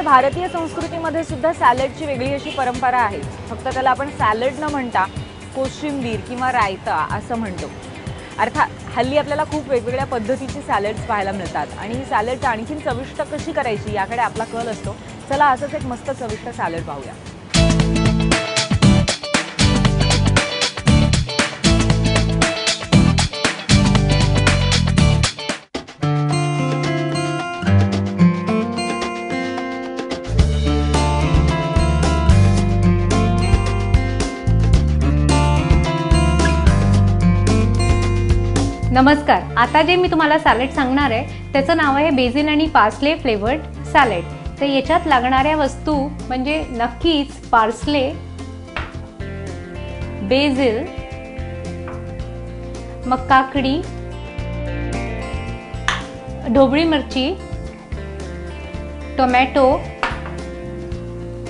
भारतीय संस्कृतीमध्ये सुद्धा सॅलडची वेगळी अशी परंपरा आहे। फक्त त्याला आपण सॅलड न म्हणता कोशिंबीर किंवा रायता असं म्हणतो। अर्थात हल्ली आपल्याला खूप वेगवेगळ्या पद्धतीची सॅलड्स पाहायला मिळतात आणि ही सॅलड्स आणखीन चविष्ट कशी करायची याकडे आपला कल असतो। चला असंच एक मस्त चविष्ट सॅलड पाहूया। नमस्कार। आता जे मी तुम्हाला सॅलड सांगणार आहे त्याचं नाव आहे बेसिल आणि पार्सले फ्लेवर्ड सॅलड। तर याच्यात लागणाऱ्या वस्तू म्हणजे नक्कीच पार्सले, बेसिल, मग काकडी, ढोबळी मिरची, tomato,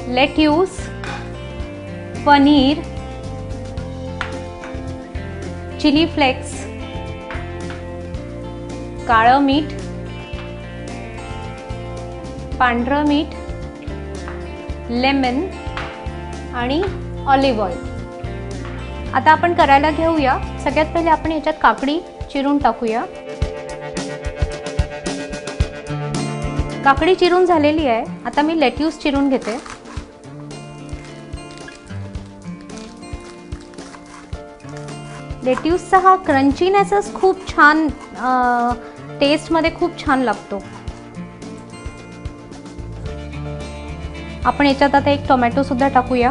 lettuce, paneer, chilli flakes, काळं मीठ, पांढरं मीठ, लेमन आणि ऑलिव्ह ऑइल। आता आपण करायला घेऊया। सगळ्यात पहिले आपण याच्यात काकडी चिरून टाकूया। काकडी चिरून झालेली आहे। आता मी लेट्यूस चिरून घेते। लेट्यूसचा हा क्रंचीनेसच खूप छान टेस्ट मध्ये खूप छान लागतो। आपण याच्यात आता एक टोमॅटो सुद्धा टाकूया।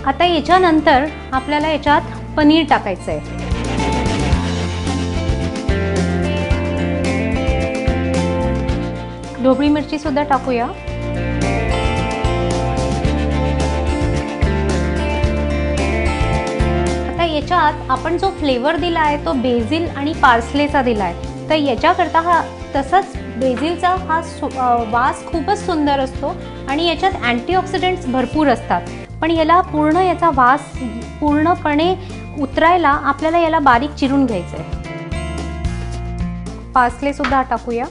आता याच्यानंतर आपल्याला याच्यात पनीर टाकायचं आहे। ढोबळी मिरची सुद्धा टाकूया। आता याच्यात आपण जो फ्लेवर दिला आहे तो बेसिल आणि पार्सलेचा दिला आहे। तर याच्याकरता हा तसंच बेसिलचा हा वास खूपच सुंदर असतो आणि याच्यात अँटीऑक्सिडंट्स भरपूर असतात। पण याला पूर्ण याचा वास पूर्णपणे उतरायला आपल्याला याला बारीक चिरून घ्यायचं आहे। पार्सले सुद्धा टाकूया।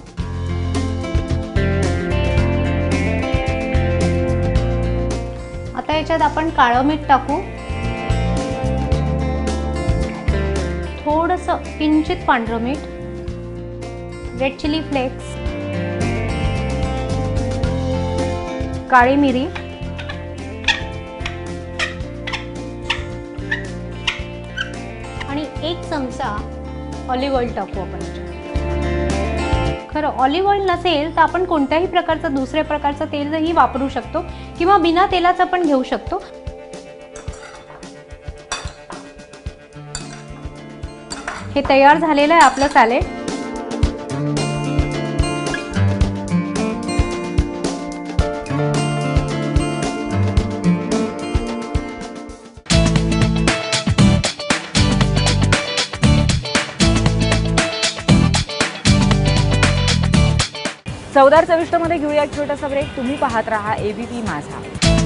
आता याच्यात आपण काळं मीठ टाकू, थोडंसं किंचित पांढरं मीठ, रेड चिली फ्लेक्स, काळी मिरी आणि 1 चमचा ऑलिव्ह ऑइल टाकू आपण याच्यात। खरं ऑलिव्ह ऑइल नसेल तर आपण कोणत्याही प्रकारचं दुसऱ्या प्रकारचं तेलही वापरू शकतो किंवा बिना तेलाचं पण घेऊ शकतो। हे तयार झालेलं आहे आपलं सॅलड। चवदार चविष्ट मध्ये घेऊया एक छोटासा ब्रेक। तुम्ही पाहत रहा एबीपी माझा।